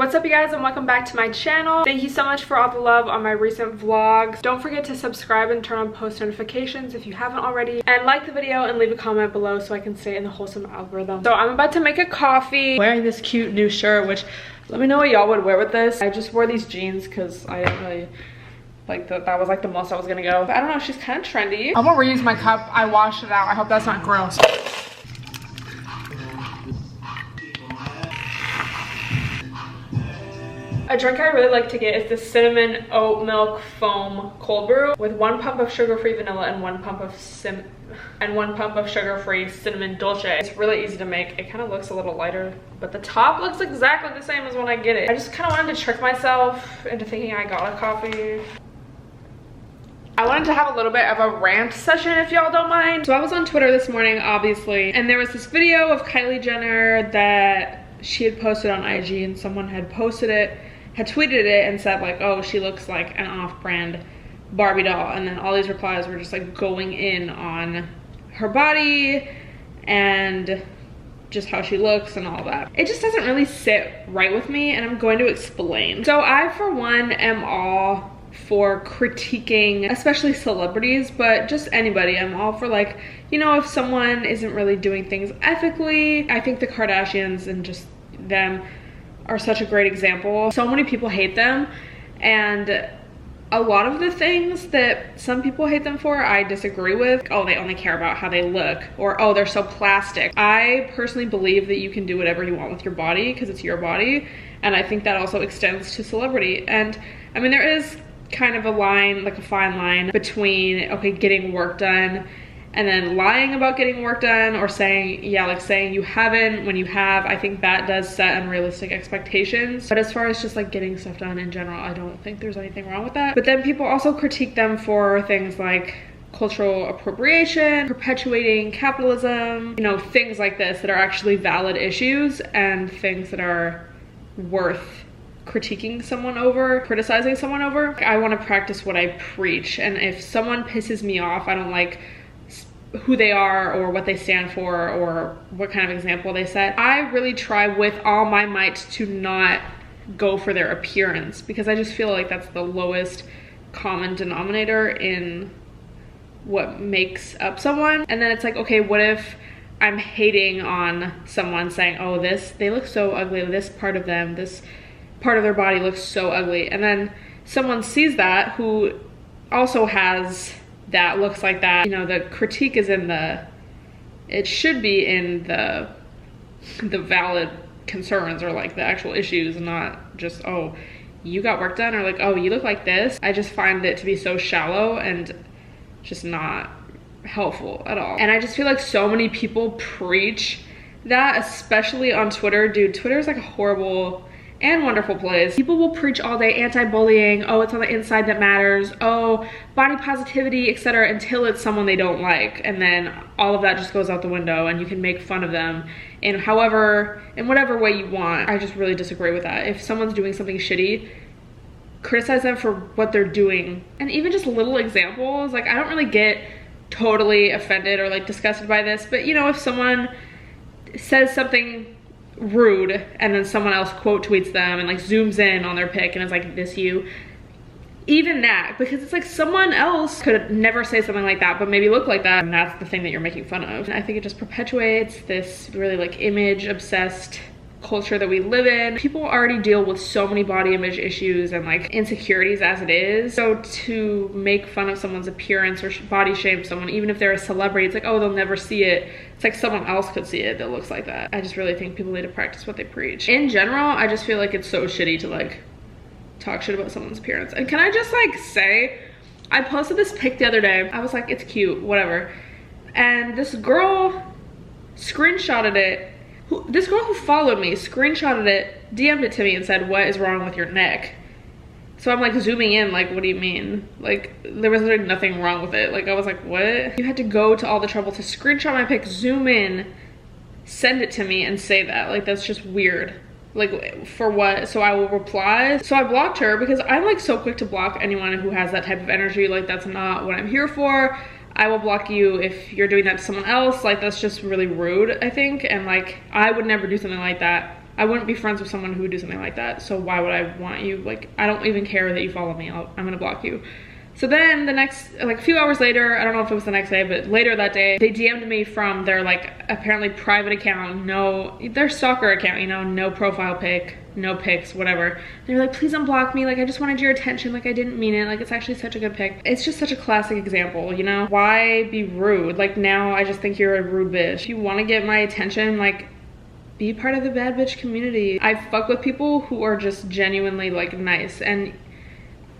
What's up you guys, and welcome back to my channel. Thank you so much for all the love on my recent vlogs. Don't forget to subscribe and turn on post notifications if you haven't already, and like the video and leave a comment below so I can stay in the wholesome algorithm. So I'm about to make a coffee, wearing this cute new shirt, which let me know what y'all would wear with this. I just wore these jeans because I didn't really like that was like the most I was gonna go. But I don't know, she's kind of trendy. I'm gonna reuse my cup. I washed it out. I hope that's not gross. A drink I really like to get is the cinnamon oat milk foam cold brew with 1 pump of sugar-free vanilla and 1 pump of sugar-free cinnamon dolce. It's really easy to make. It kind of looks a little lighter, but the top looks exactly the same as when I get it. I just kind of wanted to trick myself into thinking I got a coffee. I wanted to have a little bit of a rant session if y'all don't mind. So I was on Twitter this morning, obviously, and there was this video of Kylie Jenner that she had posted on IG, and someone had posted it, had tweeted it and said like, oh, she looks like an off-brand Barbie doll, and then all these replies were just like going in on her body and just how she looks and all that. It just doesn't really sit right with me, and I'm going to explain. So I, for one, am all for critiquing, especially celebrities, but just anybody. I'm all for, like, you know, if someone isn't really doing things ethically. I think the Kardashians and just them are such a great example. So many people hate them, and a lot of the things that some people hate them for, I disagree with. Oh, they only care about how they look, or oh, they're so plastic. I personally believe that you can do whatever you want with your body because it's your body, and I think that also extends to celebrity. And I mean, there is kind of a line, like a fine line between, okay, getting work done and then lying about getting work done, or saying, yeah, like saying you haven't when you have. I think that does set unrealistic expectations. But as far as just like getting stuff done in general, I don't think there's anything wrong with that. But then people also critique them for things like cultural appropriation, perpetuating capitalism, you know, things like this that are actually valid issues and things that are worth critiquing someone over, criticizing someone over. I want to practice what I preach, and if someone pisses me off, I don't like who they are or what they stand for or what kind of example they set, I really try with all my might to not go for their appearance, because I just feel like that's the lowest common denominator in what makes up someone. And then it's like, okay, what if I'm hating on someone, saying, oh, they look so ugly, this part of them, this part of their body looks so ugly, and then someone sees that who also has that, looks like that. You know, the critique is in it should be in the valid concerns or like the actual issues, not just, oh, you got work done, or like, oh, you look like this. I just find it to be so shallow and just not helpful at all. And I just feel like so many people preach that, especially on Twitter. Dude, Twitter is like a horrible and wonderful place. People will preach all day anti-bullying, oh, it's on the inside that matters, oh, body positivity, etc., until it's someone they don't like, and then all of that just goes out the window, and you can make fun of them in whatever way you want. I just really disagree with that. If someone's doing something shitty, criticize them for what they're doing. And even just little examples, like, I don't really get totally offended or like disgusted by this, but you know, if someone says something rude and then someone else quote tweets them and like zooms in on their pic and it's like, this you, even that, because it's like someone else could never say something like that but maybe look like that, and that's the thing that you're making fun of. And I think it just perpetuates this really like image obsessed culture that we live in. People already deal with so many body image issues and like insecurities as it is, so to make fun of someone's appearance or body shame someone, even if they're a celebrity, it's like, oh, they'll never see it. It's like someone else could see it that looks like that. I just really think people need to practice what they preach. In general, I just feel like it's so shitty to like talk shit about someone's appearance. And can I just like say, I posted this pic the other day. I was like, it's cute, whatever, and this girl screenshotted it. This girl who followed me screenshotted it, DM'd it to me and said, what is wrong with your neck? So I'm like zooming in, like, what do you mean? Like, there was literally nothing wrong with it. Like, I was like, what? You had to go to all the trouble to screenshot my pic, zoom in, send it to me and say that. Like, that's just weird. Like, for what? So I will reply. So I blocked her because I'm like so quick to block anyone who has that type of energy. Like, that's not what I'm here for. I will block you if you're doing that to someone else. Like, that's just really rude, I think. And like, I would never do something like that I wouldn't be friends with someone who would do something like that. So why would I want you? Like, I don't even care that you follow me. I'm gonna block you. So then the next, like a few hours later, I don't know if it was the next day, but later that day, they DM'd me from their like apparently private account, their stalker account, you know, no profile pic, no pics, whatever. They were like, please unblock me. Like, I just wanted your attention. Like, I didn't mean it. Like, it's actually such a good pic. It's just such a classic example, you know? Why be rude? Like, now I just think you're a rude bitch. If you want to get my attention, like, be part of the bad bitch community. I fuck with people who are just genuinely like nice, and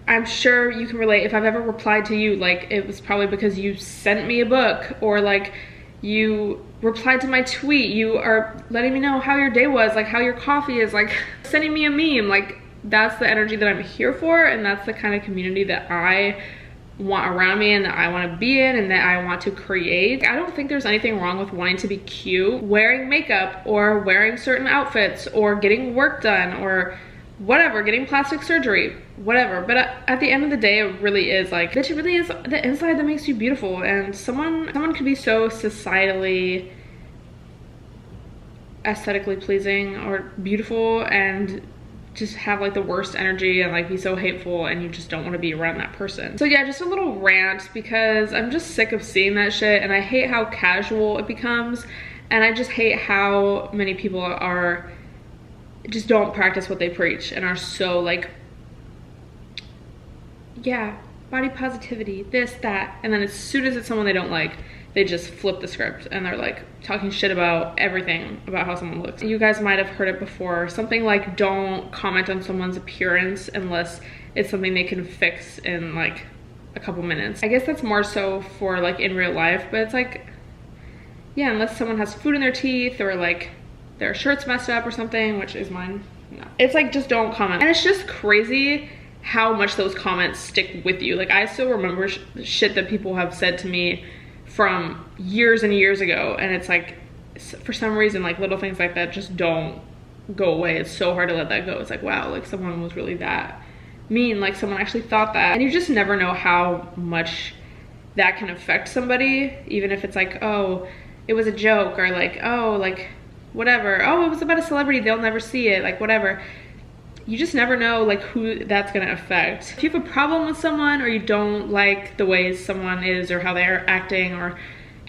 I'm sure you can relate. If I've ever replied to you, like, it was probably because you sent me a book, or like you replied to my tweet, you are letting me know how your day was, like how your coffee is, like sending me a meme. Like, that's the energy that I'm here for, and that's the kind of community that I want around me and that I want to be in and that I want to create. I don't think there's anything wrong with wanting to be cute, wearing makeup or wearing certain outfits or getting work done or whatever, getting plastic surgery, whatever. But at the end of the day, it really is like, it really is the inside that makes you beautiful. And someone could be so societally aesthetically pleasing or beautiful and just have like the worst energy and like be so hateful, and you just don't want to be around that person. So yeah, just a little rant because I'm just sick of seeing that shit, and I hate how casual it becomes, and I just hate how many people just don't practice what they preach and are so like, yeah, body positivity, this, that, and then as soon as it's someone they don't like, they just flip the script and they're like talking shit about everything about how someone looks. You guys might have heard it before, something like, don't comment on someone's appearance unless it's something they can fix in like a couple minutes. I guess that's more so for like in real life, but it's like, yeah, unless someone has food in their teeth or like their shirt's messed up or something, which is mine. No. It's like, just don't comment. And it's just crazy how much those comments stick with you. Like, I still remember shit that people have said to me from years and years ago, and it's like, for some reason, like little things like that just don't go away. It's so hard to let that go. It's like, wow, like someone was really that mean, like someone actually thought that. And you just never know how much that can affect somebody, even if it's like, oh, it was a joke, or like, oh, like whatever, oh, it was about a celebrity, they'll never see it, like whatever. You just never know like who that's gonna affect. If you have a problem with someone, or you don't like the ways someone is or how they're acting, or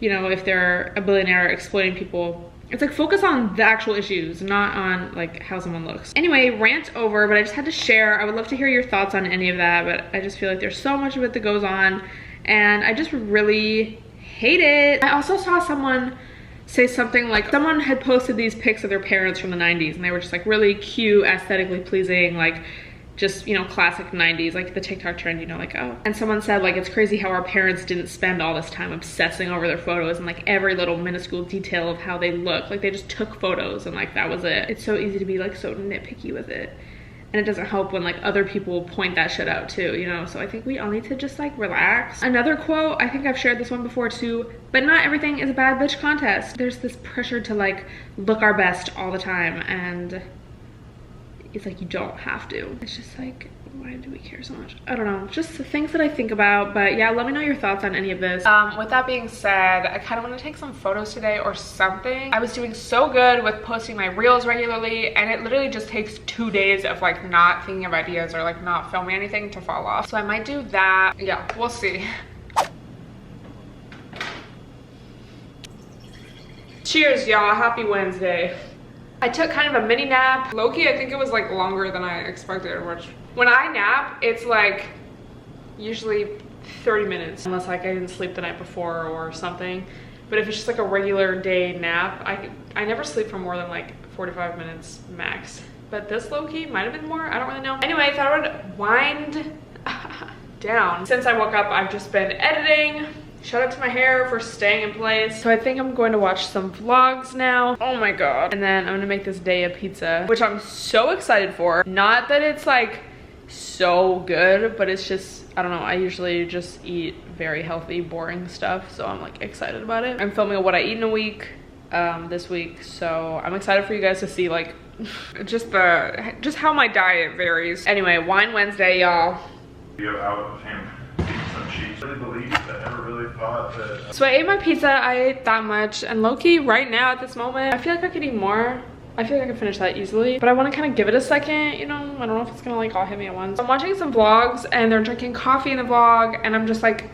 you know, if they're a billionaire exploiting people, it's like, focus on the actual issues, not on like how someone looks. Anyway, rant over, but I just had to share. I would love to hear your thoughts on any of that, but I just feel like there's so much of it that goes on, and I just really hate it. I also saw someone say something like, someone had posted these pics of their parents from the 90s, and they were just like really cute, aesthetically pleasing, like just, you know, classic 90s, like the TikTok trend, you know, like, oh. And someone said like, it's crazy how our parents didn't spend all this time obsessing over their photos and like every little minuscule detail of how they look. Like, they just took photos and like that was it. It's so easy to be like so nitpicky with it, and it doesn't help when like other people point that shit out too, you know? So I think we all need to just like relax. Another quote, I think I've shared this one before too, but not everything is a bad bitch contest. There's this pressure to like look our best all the time, and it's like, you don't have to. It's just like, why do we care so much? I don't know, just the things that I think about. But yeah, let me know your thoughts on any of this. With that being said, I kind of want to take some photos today or something. I was doing so good with posting my reels regularly, and it literally just takes 2 days of like not thinking of ideas or like not filming anything to fall off. So I might do that. Yeah, we'll see. Cheers, y'all. Happy Wednesday. I took kind of a mini nap. Low-key, I think it was like longer than I expected, which when I nap, it's like usually 30 minutes, unless like I didn't sleep the night before or something. But if it's just like a regular day nap, I never sleep for more than like 45 minutes max. But this low-key might have been more, I don't really know. Anyway, I thought I would wind down. Since I woke up, I've just been editing. Shout out to my hair for staying in place. So I think I'm going to watch some vlogs now. Oh my god. And then I'm gonna make this day a pizza, which I'm so excited for. Not that it's like so good, but it's just, I don't know, I usually just eat very healthy, boring stuff, so I'm like excited about it. I'm filming a what I eat in a week this week, so I'm excited for you guys to see like just how my diet varies. Anyway, Wine Wednesday, y'all. So I ate my pizza, I ate that much, and low-key right now at this moment, I feel like I could eat more, I feel like I can finish that easily, but I want to kind of give it a second, you know? I don't know if it's gonna like all hit me at once. I'm watching some vlogs and they're drinking coffee in the vlog, and I'm just like,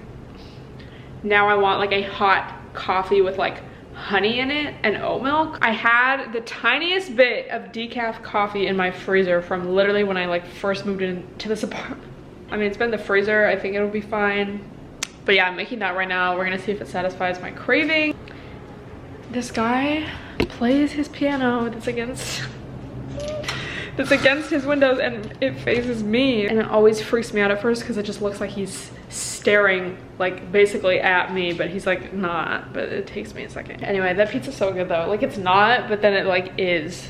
now I want like a hot coffee with like honey in it and oat milk. I had the tiniest bit of decaf coffee in my freezer from literally when I like first moved into this apartment. I mean, it's been in the freezer. I think it'll be fine. But yeah, I'm making that right now. We're gonna see if it satisfies my craving. This guy plays his piano that's against his windows, and it faces me, and it always freaks me out at first because it just looks like he's staring like basically at me, but he's like not, but it takes me a second. Anyway, that pizza's so good though. Like it's not, but then it like is.